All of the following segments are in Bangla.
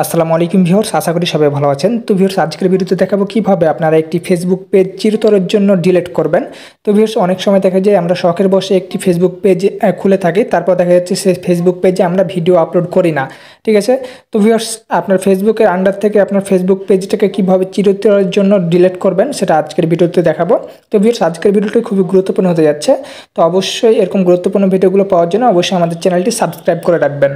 আসসালামু আলাইকুম ভিউয়ার্স, আশা করি সবাই ভালো আছেন। তো ভিউয়ার্স, আজকের ভিডিওতে দেখাবো কিভাবে আপনারা একটি ফেসবুক পেজ চিরতরের জন্য ডিলিট করবেন। তো ভিউয়ার্স, অনেক সময় দেখা যায় আমরা শখের বসে একটি ফেসবুক পেজ খুলে থাকি, তারপর দেখা যাচ্ছে সেই ফেসবুক পেজে আমরা ভিডিও আপলোড করি না, ঠিক আছে। তো ভিউয়ার্স, আপনার ফেসবুকের আন্ডার থেকে আপনার ফেসবুক পেজটাকে কিভাবে চিরতরের জন্য ডিলিট করবেন সেটা আজকের ভিডিওতে দেখাবো। তো ভিউয়ার্স, আজকের ভিডিওটি খুবই গুরুত্বপূর্ণ হতে যাচ্ছে। তো অবশ্যই এরকম গুরুত্বপূর্ণ ভিডিওগুলো পাওয়ার জন্য অবশ্যই আমাদের চ্যানেলটি সাবস্ক্রাইব করে রাখবেন।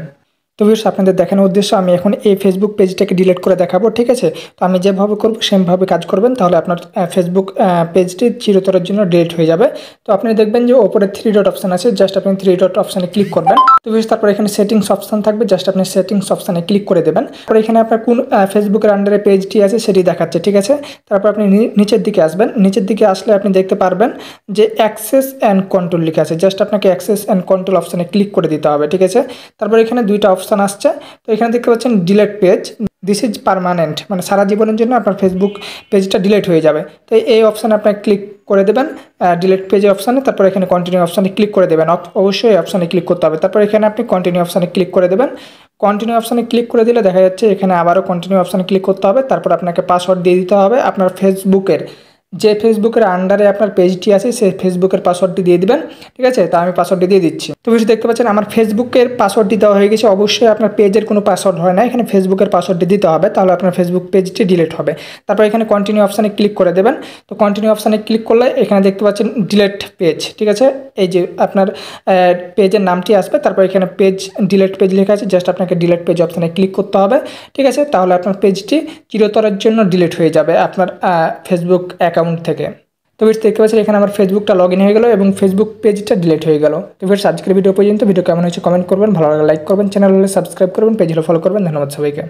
তো ভিউয়ার্স, আপনাদের দেখানোর উদ্দেশ্য আমি এখন এই ফেসবুক পেজটাকে ডিলিট করে দেখাবো, ঠিক আছে। তো আমি যেভাবে করবো সেমভাবে কাজ করবেন, তাহলে আপনার ফেসবুক পেজটি চিরতরের জন্য ডিলিট হয়ে যাবে। তো আপনি দেখবেন যে ওপরে 3 ডট অপশান আছে, জাস্ট আপনি 3 ডট অপশানে ক্লিক করবেন। তো ভিউয়ার্স, তারপর এখানে সেটিংস অপশান থাকবে, জাস্ট আপনি সেটিংস অপশানে ক্লিক করে দেবেন। তারপর এখানে আপনার কোন ফেসবুকের আন্ডারে পেজটি আছে সেটি দেখাচ্ছে, ঠিক আছে। তারপর আপনি নিচের দিকে আসবেন, নিচের দিকে আসলে আপনি দেখতে পারবেন যে অ্যাক্সেস অ্যান্ড কন্ট্রোল লেখা আছে, জাস্ট আপনাকে অ্যাক্সেস অ্যান্ড কন্ট্রোল অপশানে ক্লিক করে দিতে হবে, ঠিক আছে। তারপর এখানে দুইটা অপশান আসছে, তো এখানে দেখতে পাচ্ছেন delete page, this is permanent, মানে সারা জীবনের জন্য আপনার ফেসবুক পেজটা ডিলিট হয়ে যাবে। তো এই অপশানে আপনার ক্লিক করে দেবেন, ডিলিট পেজের অপশানে। তারপর এখানে কন্টিনিউ অপশানে ক্লিক করে দেবেন, অবশ্যই এই অপশানে ক্লিক করতে হবে। তারপর এখানে আপনি কন্টিনিউ অপশানে ক্লিক করে দেবেন। কন্টিনিউ অপশানে ক্লিক করে দিলে দেখা যাচ্ছে এখানে আবারও কন্টিনিউ অপশানে ক্লিক করতে হবে। তারপর আপনাকে পাসওয়ার্ড দিয়ে দিতে হবে আপনার ফেসবুকের, যে ফেসবুকের আন্ডারে আপনার পেজটি আছে সেই ফেসবুকের পাসওয়ার্ডটি দিয়ে দিবেন, ঠিক আছে। তা আমি পাসওয়ার্ডটি দিয়ে দিচ্ছি। তো বেশি দেখতে পাচ্ছেন আমার ফেসবুকের পাসওয়ার্ডটি দেওয়া হয়ে গেছে। অবশ্যই আপনার পেজের কোনো পাসওয়ার্ড হয় না, এখানে ফেসবুকের পাসওয়ার্ডটি দিতে হবে, তাহলে আপনার ফেসবুক পেজটি ডিলিট হবে। তারপর এখানে কন্টিনিউ অপশানে ক্লিক করে দেবেন। তো কন্টিনিউ অপশানে ক্লিক করলে এখানে দেখতে পাচ্ছেন ডিলিট পেজ, ঠিক আছে। এই যে আপনার পেজের নামটি আসবে, তারপর এখানে পেজ ডিলিট পেজ লেখা আছে, জাস্ট আপনাকে ডিলিট পেজ অপশানে ক্লিক করতে হবে, ঠিক আছে। তাহলে আপনার পেজটি চিরতরের জন্য ডিলিট হয়ে যাবে আপনার ফেসবুক অ্যাকাউন্ট থেকে। তো ভিউয়ার্স, দেখতে পাচ্ছেন এখানে আমার ফেসবুকটা লগ ইন হয়ে গেল এবং ফেসবুক পেজটা ডিলিট হয়ে গেল। তো ভিউয়ার্স, আজকের ভিডিও পর্যন্ত। ভিডিও কেমন হয়েছে কমেন্ট করবেন, ভালো লাগলে লাইক করবেন, চ্যানেল হলে সাবস্ক্রাইব করবেন, পেজ হলে ফলো করবেন। ধন্যবাদ সবাইকে।